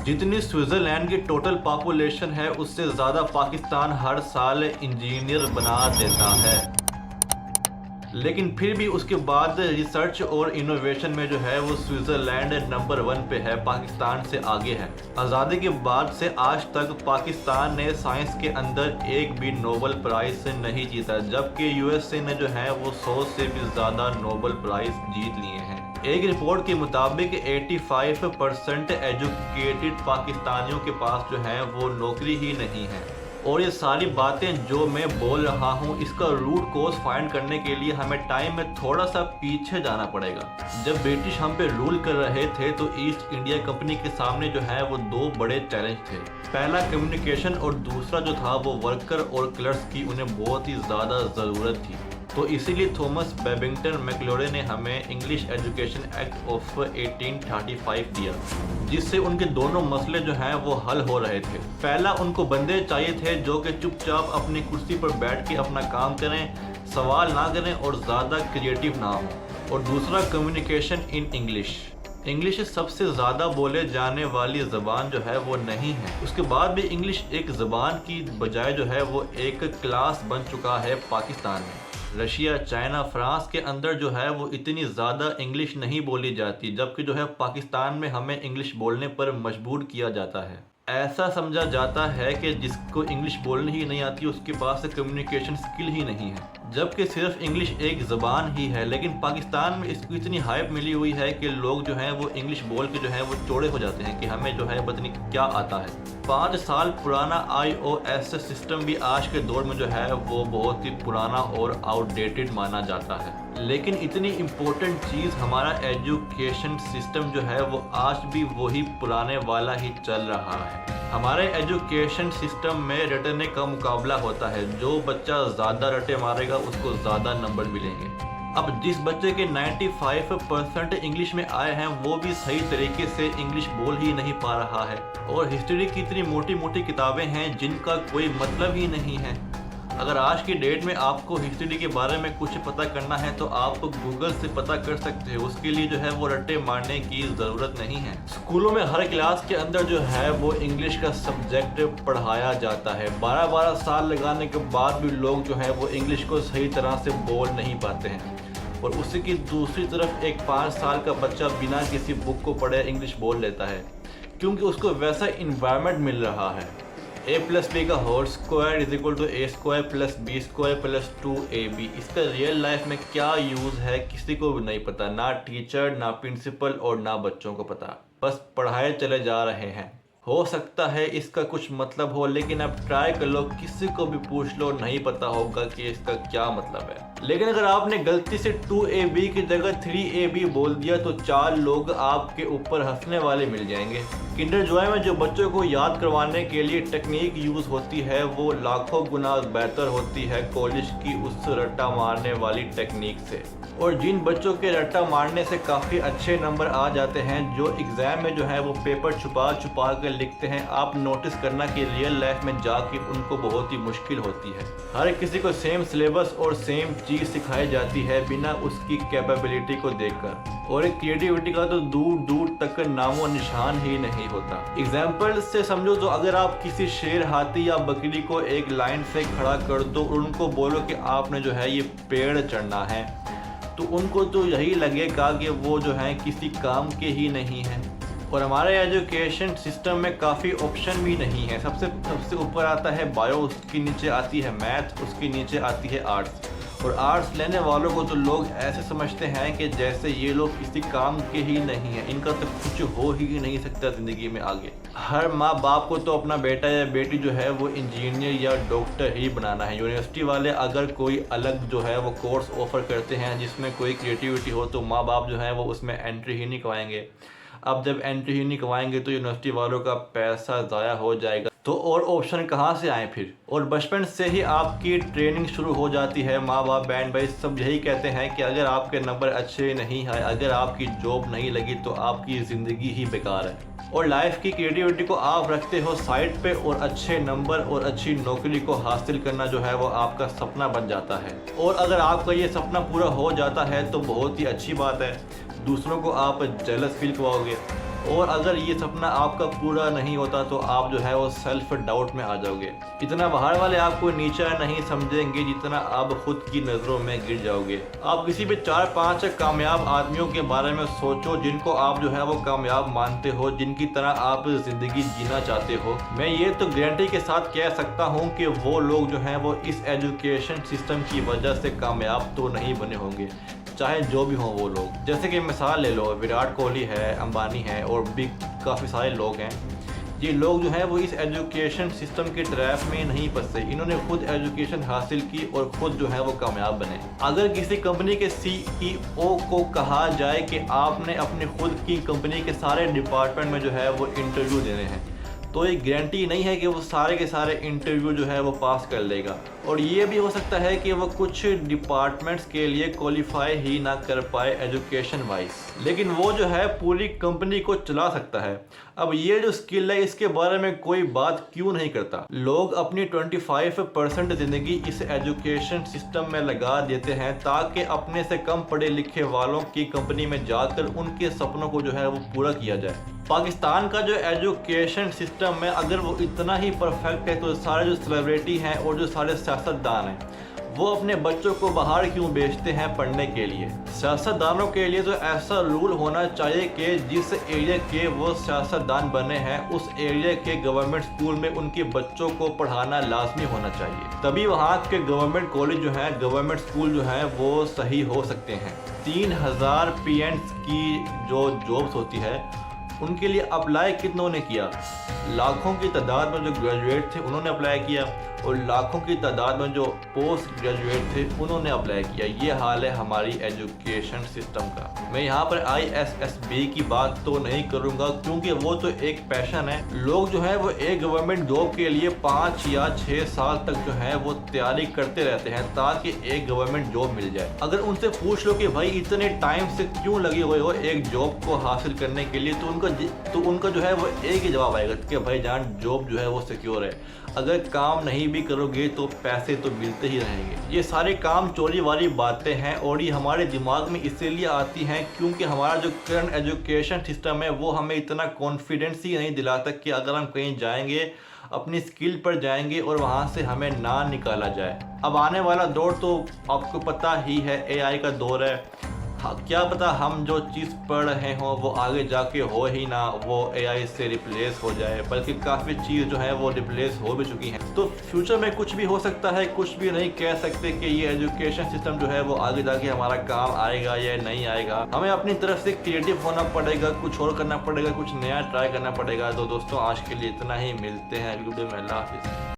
जितनी स्विट्जरलैंड की total population है उससे ज़्यादा पाकिस्तान हर साल इंजीनियर बना देता है, लेकिन फिर भी उसके बाद रिसर्च और इनोवेशन में जो है वो स्विट्ज़रलैंड नंबर 1 पे है, पाकिस्तान से आगे है। आज़ादी के बाद से आज तक पाकिस्तान ने साइंस के अंदर एक भी नोबेल प्राइज़ नहीं जीता, जबकि यूएसए ने जो है वो 100 से भी ज़्यादा नोबेल प्राइज़ जीत लिए हैं। एक रिपोर्ट के मुताबिक 85% एजुकेटेड पाकिस्तानियों के पास जो है वो नौकरी ही नहीं है। और ये सारी बातें जो मैं बोल रहा हूँ इसका रूट कॉज फाइंड करने के लिए हमें टाइम में थोड़ा सा पीछे जाना पड़ेगा। जब ब्रिटिश हम पे रूल कर रहे थे तो ईस्ट इंडिया कंपनी के सामने जो है वो 2 बड़े चैलेंज थे। पहला कम्युनिकेशन और दूसरा जो था वो वर्कर और क्लर्क्स की उन्हें बहुत ही ज़्यादा ज़रूरत थी। तो इसीलिए थॉमस बेबिंगटन मैक्लोरे ने हमें इंग्लिश एजुकेशन एक्ट ऑफ 1835 दिया, जिससे उनके दोनों मसले जो हैं वो हल हो रहे थे। पहला, उनको बंदे चाहिए थे जो कि चुपचाप अपनी कुर्सी पर बैठ के अपना काम करें, सवाल ना करें और ज़्यादा क्रिएटिव ना हो। और दूसरा, कम्युनिकेशन इन इंग्लिश। इंग्लिश सबसे ज़्यादा बोले जाने वाली ज़बान जो है वो नहीं है, उसके बाद भी इंग्लिश एक ज़बान की बजाय जो है वो एक क्लास बन चुका है पाकिस्तान में। रशिया, चाइना, फ्रांस के अंदर जो है वो इतनी ज़्यादा इंग्लिश नहीं बोली जाती, जबकि जो है पाकिस्तान में हमें इंग्लिश बोलने पर मजबूर किया जाता है। ऐसा समझा जाता है कि जिसको इंग्लिश बोलनी ही नहीं आती उसके पास कम्युनिकेशन स्किल ही नहीं है, जबकि सिर्फ इंग्लिश एक ज़बान ही है। लेकिन पाकिस्तान में इसको इतनी हाइप मिली हुई है कि लोग जो हैं वो इंग्लिश बोल के जो है वो चौड़े हो जाते हैं कि हमें जो है पता नहीं क्या आता है। 5 साल पुराना iOS सिस्टम भी आज के दौर में जो है वो बहुत ही पुराना और आउटडेटेड माना जाता है। लेकिन इतनी इम्पोर्टेंट चीज़ हमारा एजुकेशन सिस्टम जो है वो आज भी वही पुराने वाला ही चल रहा है। हमारे एजुकेशन सिस्टम में रटने का मुकाबला होता है, जो बच्चा ज़्यादा रटे मारेगा उसको ज़्यादा नंबर मिलेंगे। अब जिस बच्चे के 95% इंग्लिश में आए हैं वो भी सही तरीके से इंग्लिश बोल ही नहीं पा रहा है। और हिस्ट्री की इतनी मोटी मोटी किताबें हैं जिनका कोई मतलब ही नहीं है। अगर आज की डेट में आपको हिस्ट्री के बारे में कुछ पता करना है तो आप गूगल से पता कर सकते हो, उसके लिए जो है वो रट्टे मारने की ज़रूरत नहीं है। स्कूलों में हर क्लास के अंदर जो है वो इंग्लिश का सब्जेक्ट पढ़ाया जाता है। 12-12 साल लगाने के बाद भी लोग जो है वो इंग्लिश को सही तरह से बोल नहीं पाते हैं। और उसी की दूसरी तरफ एक 5 साल का बच्चा बिना किसी बुक को पढ़े इंग्लिश बोल लेता है, क्योंकि उसको वैसा इन्वायरमेंट मिल रहा है। a+b का whole square is equal to a² + b² + 2ab। इसका रियल लाइफ में क्या यूज़ है किसी को भी नहीं पता, ना टीचर, ना प्रिंसिपल और ना बच्चों को पता। बस पढ़ाए चले जा रहे हैं। हो सकता है इसका कुछ मतलब हो, लेकिन अब ट्राई कर लो, किसी को भी पूछ लो, नहीं पता होगा कि इसका क्या मतलब है। लेकिन अगर आपने गलती से 2ab की जगह 3ab बोल दिया तो 4 लोग आपके ऊपर हंसने वाले मिल जाएंगे। किंडर जॉय में जो बच्चों को याद करवाने के लिए टेक्निक यूज़ होती है वो लाखों गुना बेहतर होती है कॉलेज की उस रट्टा मारने वाली टेक्निक से। और जिन बच्चों के रट्टा मारने से काफ़ी अच्छे नंबर आ जाते हैं, जो एग्ज़ाम में जो है वो पेपर छुपा छुपा कर लिखते हैं, आप नोटिस करना कि रियल लाइफ में जाके उनको बहुत ही मुश्किल होती है। हर किसी को सेम सिलेबस और सेम चीज़ सिखाई जाती है बिना उसकी कैपेबिलिटी को देखकर, और एक क्रिएटिविटी का तो दूर दूर तक नामो निशान ही नहीं होता। एग्जाम्पल से समझो तो अगर आप किसी शेर, हाथी या बकरी को एक लाइन से खड़ा कर दो और उनको बोलो कि आपने जो है ये पेड़ चढ़ना है, तो उनको तो यही लगेगा कि वो जो है किसी काम के ही नहीं है। और हमारे एजुकेशन सिस्टम में काफ़ी ऑप्शन भी नहीं है। सबसे ऊपर आता है बायो, उसके नीचे आती है मैथ, उसके नीचे आती है आर्ट्स। और आर्ट्स लेने वालों को तो लोग ऐसे समझते हैं कि जैसे ये लोग किसी काम के ही नहीं हैं, इनका तो कुछ हो ही नहीं सकता ज़िंदगी में आगे। हर माँ बाप को तो अपना बेटा या बेटी जो है वो इंजीनियर या डॉक्टर ही बनाना है। यूनिवर्सिटी वाले अगर कोई अलग जो है वो कोर्स ऑफ़र करते हैं जिसमें कोई क्रिएटिविटी हो तो माँ बाप जो है वो उसमें एंट्री ही नहीं करवाएंगे। अब जब एंट्री ही नहीं करवाएंगे तो यूनिवर्सिटी वालों का पैसा ज़ाया हो जाएगा, तो और ऑप्शन कहाँ से आए फिर। और बचपन से ही आपकी ट्रेनिंग शुरू हो जाती है। माँ बाप, बहन भाई सब यही कहते हैं कि अगर आपके नंबर अच्छे नहीं आए, अगर आपकी जॉब नहीं लगी तो आपकी ज़िंदगी ही बेकार है। और लाइफ की क्रिएटिविटी को आप रखते हो साइड पे, और अच्छे नंबर और अच्छी नौकरी को हासिल करना जो है वो आपका सपना बन जाता है। और अगर आपका ये सपना पूरा हो जाता है तो बहुत ही अच्छी बात है, दूसरों को आप जेलस फील करवाओगे। और अगर ये सपना आपका पूरा नहीं होता तो आप जो है वो सेल्फ डाउट में आ जाओगे। इतना बाहर वाले आपको नीचा नहीं समझेंगे जितना आप खुद की नज़रों में गिर जाओगे। आप किसी भी 4-5 कामयाब आदमियों के बारे में सोचो जिनको आप जो है वो कामयाब मानते हो, जिनकी तरह आप ज़िंदगी जीना चाहते हो। मैं ये तो गारंटी के साथ कह सकता हूँ कि वो लोग जो हैं वो इस एजुकेशन सिस्टम की वजह से कामयाब तो नहीं बने होंगे, चाहे जो भी हों वो लोग। जैसे कि मिसाल ले लो, विराट कोहली है, अंबानी है और भी काफ़ी सारे लोग हैं। ये लोग जो हैं वो इस एजुकेशन सिस्टम के ट्रैप में नहीं फंसे, इन्होंने खुद एजुकेशन हासिल की और ख़ुद जो है वो कामयाब बने। अगर किसी कंपनी के CEO को कहा जाए कि आपने अपनी खुद की कंपनी के सारे डिपार्टमेंट में जो है वो इंटरव्यू देने हैं, तो ये गारंटी नहीं है कि वो सारे के सारे इंटरव्यू जो है वो पास कर लेगा। और ये भी हो सकता है कि वो कुछ डिपार्टमेंट्स के लिए क्वालिफाई ही ना कर पाए एजुकेशन वाइज, लेकिन वो जो है पूरी कंपनी को चला सकता है। अब ये जो स्किल है इसके बारे में कोई बात क्यों नहीं करता। लोग अपनी 25% ज़िंदगी इस एजुकेशन सिस्टम में लगा देते हैं ताकि अपने से कम पढ़े लिखे वालों की कंपनी में जाकर उनके सपनों को जो है वो पूरा किया जाए। पाकिस्तान का जो एजुकेशन सिस्टम है अगर वो इतना ही परफेक्ट है तो सारे जो सेलिब्रिटी हैं और जो सारे सियासतदान हैं वो अपने बच्चों को बाहर क्यों भेजते हैं पढ़ने के लिए। सियासतदानों के लिए तो ऐसा रूल होना चाहिए कि जिस एरिया के वो सियासतदान बने हैं उस एरिया के गवर्नमेंट स्कूल में उनके बच्चों को पढ़ाना लाजमी होना चाहिए, तभी वहाँ के गवर्नमेंट कॉलेज जो हैं, गवर्नमेंट स्कूल जो हैं वो सही हो सकते हैं। 3000 PNs की जो जॉब्स होती है उनके लिए अप्लाई कितनों ने किया? लाखों की तादाद में जो ग्रेजुएट थे उन्होंने अप्लाई किया और लाखों की तादाद में जो पोस्ट ग्रेजुएट थे उन्होंने अप्लाई किया। ये हाल है हमारी एजुकेशन सिस्टम का। मैं यहाँ पर ISSB की बात तो नहीं करूँगा क्योंकि वो तो एक पैशन है। लोग जो है वो एक गवर्नमेंट जॉब के लिए 5 या 6 साल तक जो है वो तैयारी करते रहते हैं ताकि एक गवर्नमेंट जॉब मिल जाए। अगर उनसे पूछ लो कि भाई इतने टाइम से क्यों लगे हुए हो एक जॉब को हासिल करने के लिए, तो उनका जो है वो एक ही जवाब आएगा कि भाई जान जॉब जो है वो सिक्योर है, अगर काम नहीं भी करोगे तो पैसे तो मिलते ही रहेंगे। ये सारे काम चोरी वाली बातें हैं और ये हमारे दिमाग में इसीलिए आती हैं क्योंकि हमारा जो करंट एजुकेशन सिस्टम है वो हमें इतना कॉन्फिडेंस ही नहीं दिलाता कि अगर हम कहीं जाएंगे अपनी स्किल पर जाएंगे और वहाँ से हमें ना निकाला जाए। अब आने वाला दौर तो आपको पता ही है, AI का दौर है। हाँ, क्या पता हम जो चीज़ पढ़ रहे हों वो आगे जाके हो ही ना, वो AI से रिप्लेस हो जाए, बल्कि काफ़ी चीज़ जो है वो रिप्लेस हो भी चुकी हैं। तो फ्यूचर में कुछ भी हो सकता है, कुछ भी नहीं कह सकते कि ये एजुकेशन सिस्टम जो है वो आगे जाके हमारा काम आएगा या नहीं आएगा। हमें अपनी तरफ से क्रिएटिव होना पड़ेगा, कुछ और करना पड़ेगा, कुछ नया ट्राई करना पड़ेगा। तो दोस्तों आज के लिए इतना ही, मिलते हैं अगली वीडियो में। अल्लाह हाफिज़।